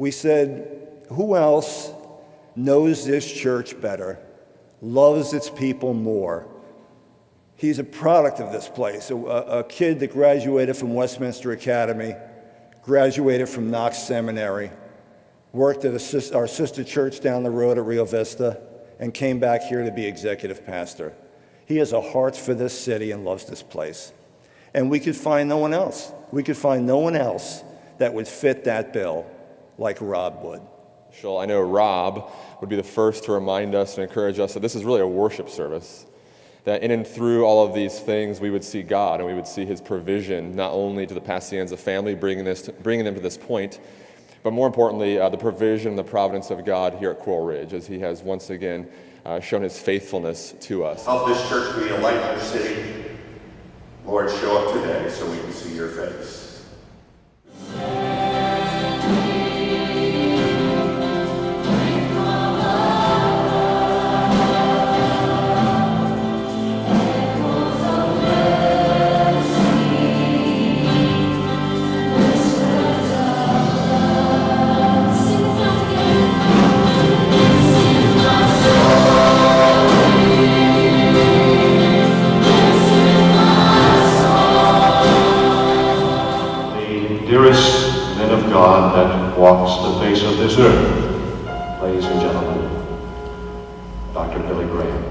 We said, who else knows this church better, loves its people more? He's a product of this place, a kid that graduated from Westminster Academy, graduated from Knox Seminary, worked at our sister church down the road at Rio Vista, and came back here to be executive pastor. He has a heart for this city and loves this place. And we could find no one else. We could find no one else that would fit that bill like Rob would. I know Rob would be the first to remind us and encourage us that this is really a worship service, that in and through all of these things we would see God and we would see his provision, not only to the Pacienza family, bringing them to this point, but more importantly, the provision, the providence of God here at Coral Ridge, as he has once again shown his faithfulness to us. Help this church be a light in the city. Lord, show up today so we can see your face. God that walks the face of this earth. Ladies and gentlemen, Dr. Billy Graham.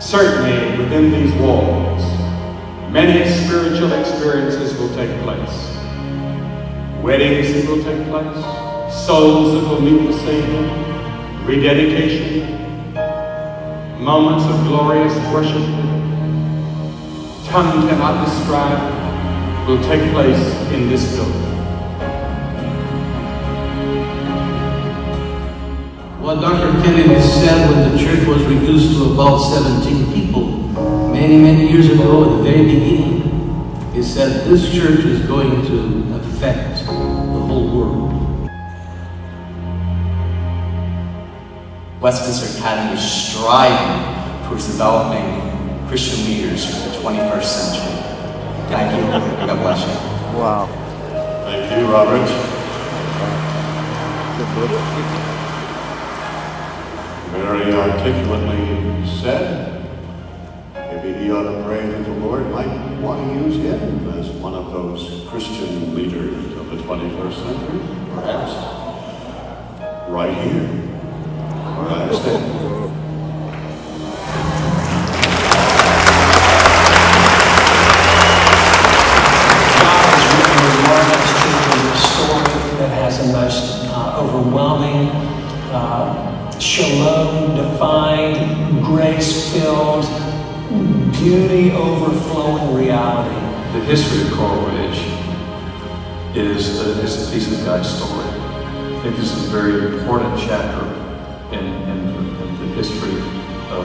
Certainly, within these walls, many spiritual experiences will take place. Weddings that will take place, souls that will meet the Savior, rededication, moments of glorious worship, tongue cannot describe, will take place in this building. What Dr. Kennedy said when the church was reduced to about 17 people, many years ago at the very beginning, he said this church is going to affect the whole world. Westminster Academy is striving towards developing Christian leaders for the 21st century. Thank you. God bless you. Wow. Thank you, Robert. Very articulately said. Maybe he ought to pray that the Lord might want to use him as one of those Christian leaders of the 21st century, perhaps right here, where I stand. God has written a marvelous children's story that has a most overwhelming, shalom-defined, grace-filled, beauty-overflowing reality. The history of Coral Ridge is a piece of God's story. I think this is a very important chapter in the history of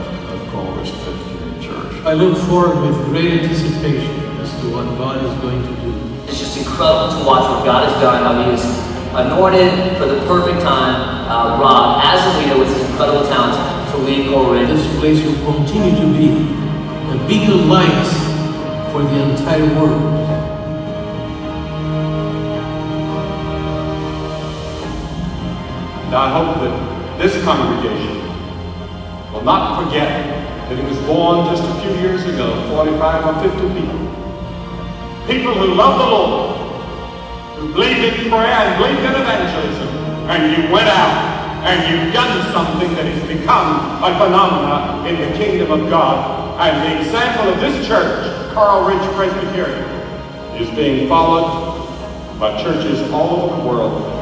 Coral Ridge Presbyterian Church. I look forward with great anticipation as to what God is going to do. It's just incredible to watch what God has done, how he has anointed for the perfect time Rob as a leader with his incredible talent to lead Coral Ridge. This place will continue to be a beacon light for the entire world. And I hope that this congregation will not forget that it was born just a few years ago, 45 or 50 people. People who love the Lord, who believed in prayer and believed in evangelism, and you went out and you've done something that has become a phenomenon in the kingdom of God. And the example of this church, Coral Ridge Presbyterian, is being followed by churches all over the world.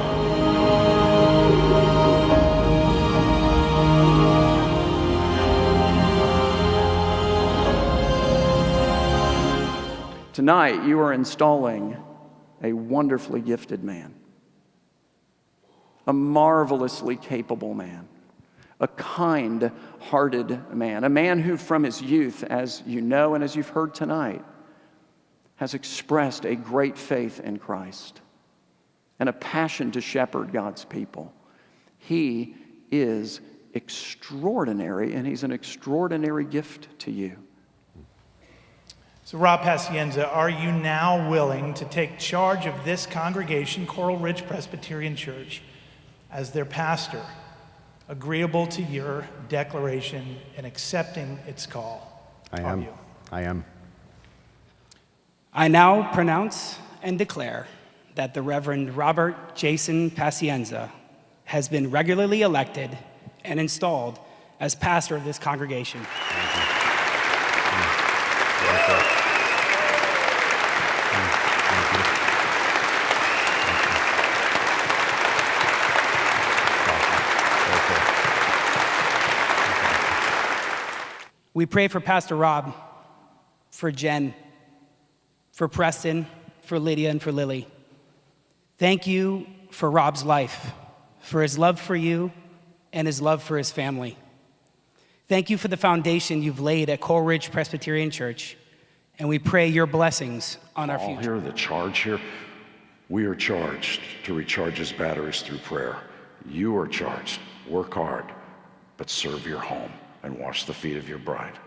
Tonight, you are installing a wonderfully gifted man, a marvelously capable man, a kind-hearted man, a man who from his youth, as you know and as you've heard tonight, has expressed a great faith in Christ and a passion to shepherd God's people. He is extraordinary, and he's an extraordinary gift to you. So Rob Pacienza, are you now willing to take charge of this congregation, Coral Ridge Presbyterian Church, as their pastor, agreeable to your declaration and accepting its call? I am. I am. I now pronounce and declare that the Reverend Robert Jason Pacienza has been regularly elected and installed as pastor of this congregation. We pray for Pastor Rob, for Jen, for Preston, for Lydia, and for Lily. Thank you for Rob's life, for his love for you, and his love for his family. Thank you for the foundation you've laid at Coral Ridge Presbyterian Church, and we pray your blessings on our future. Hear the charge here. We are charged to recharge his batteries through prayer. You are charged. Work hard, but serve your home and wash the feet of your bride.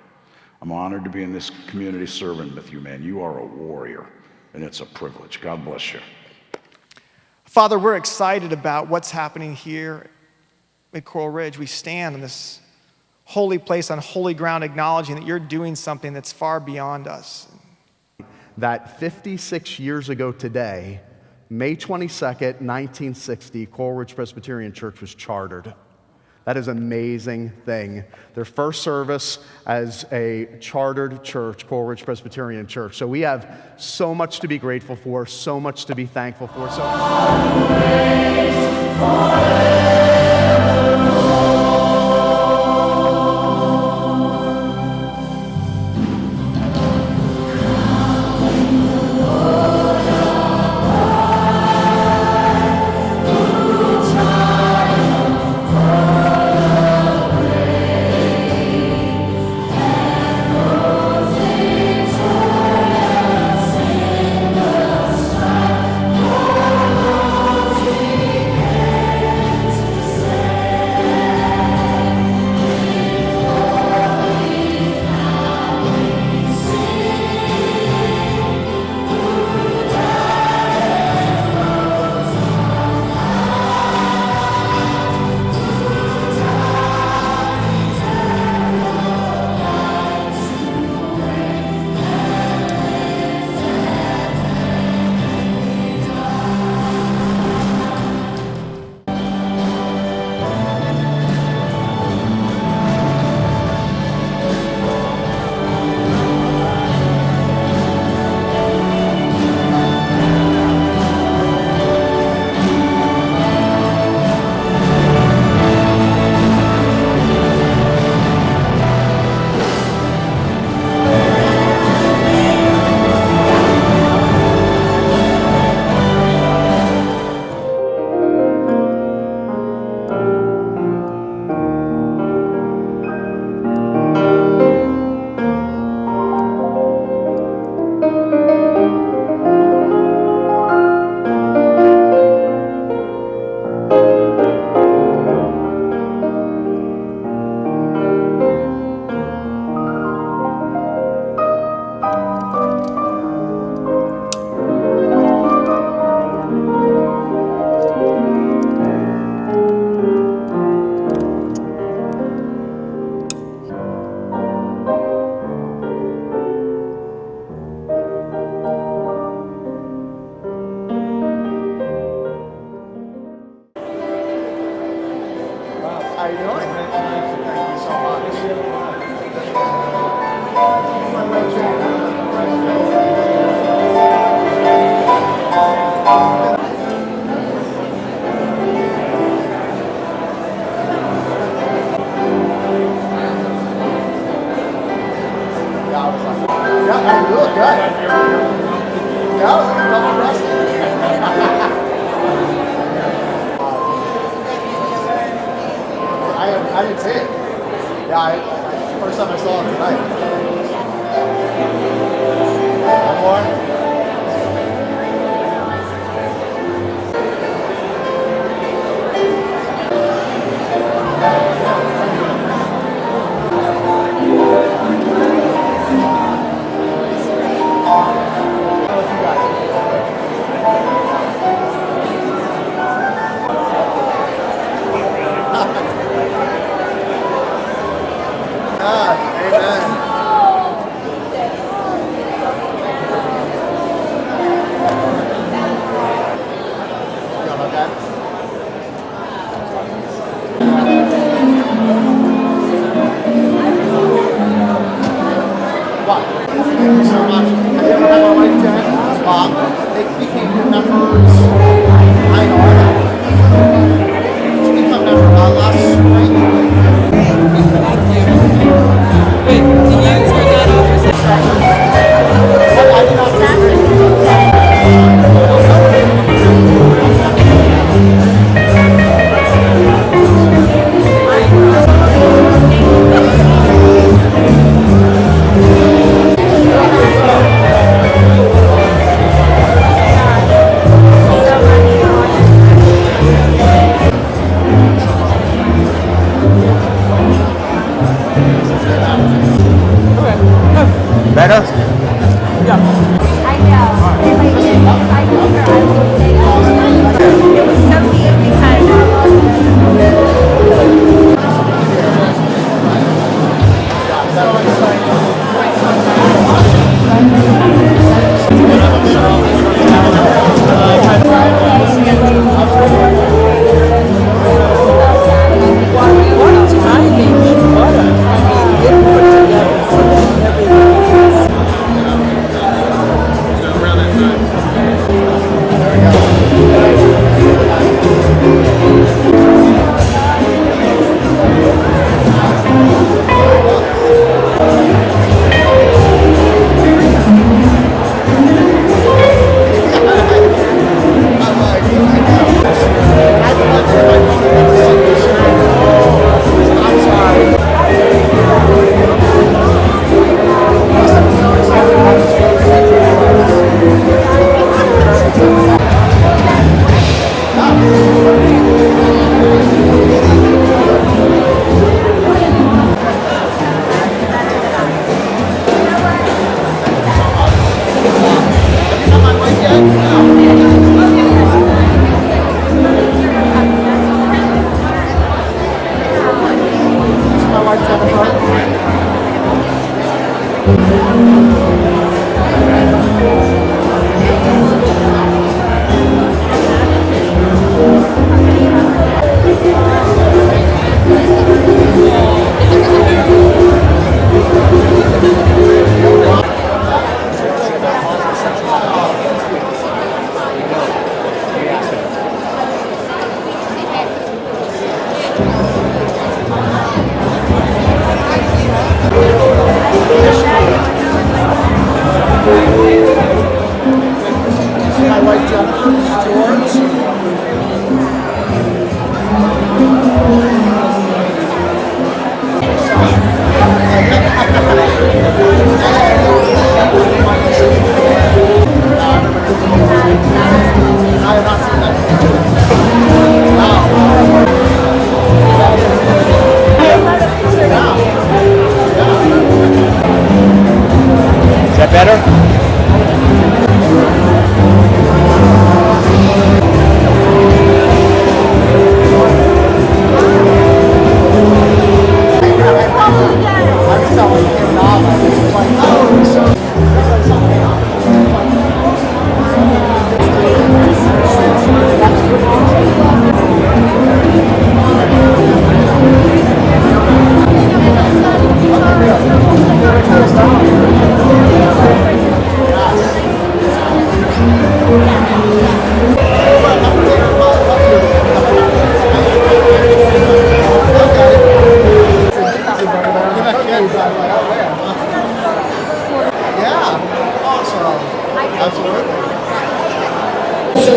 I'm honored to be in this community serving with you, man. You are a warrior, and it's a privilege. God bless you. Father, we're excited about what's happening here at Coral Ridge. We stand in this holy place on holy ground, acknowledging that you're doing something that's far beyond us. That 56 years ago today, May 22nd, 1960, Coral Ridge Presbyterian Church was chartered. That is an amazing thing. Their first service as a chartered church, Coral Ridge Presbyterian Church. So we have so much to be grateful for, so much to be thankful for. I didn't see it. Yeah, first time I saw it tonight. One more.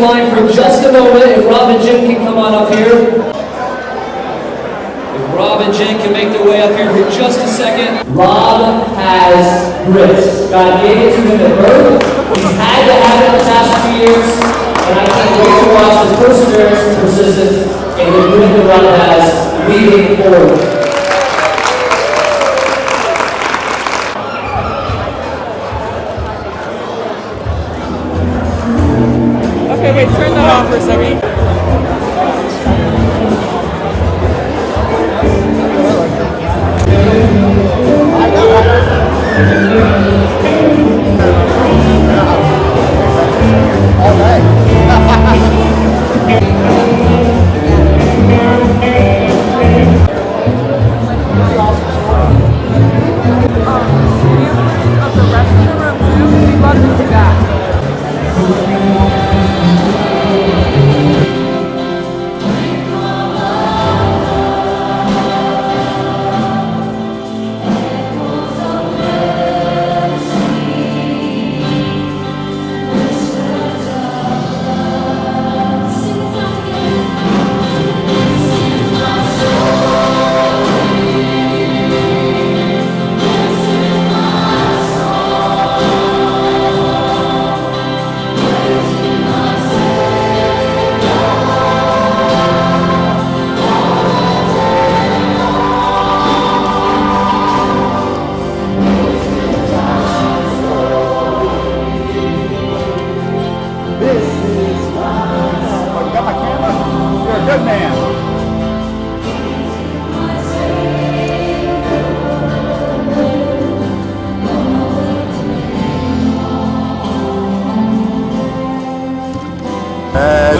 Line for just a moment. If Rob and Jim can come on up here. If Rob and Jen can make their way up here for just a second. Rob has grit. God gave it to him at birth. He's had to have it the past few years. And I can't wait to watch his perseverance, persistence, and the grit that Rob has leading forward. Okay, turn that off for a second. All right. Of the rest of the room too, we'd love to see that.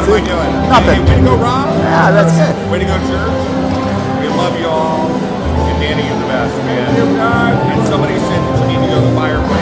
What are we doing? Nothing. Hey, way to go, Rob. Yeah, that's good. Way to go, church. We love you all. And Danny, you're the best, man. And somebody said that you need to go to the fire.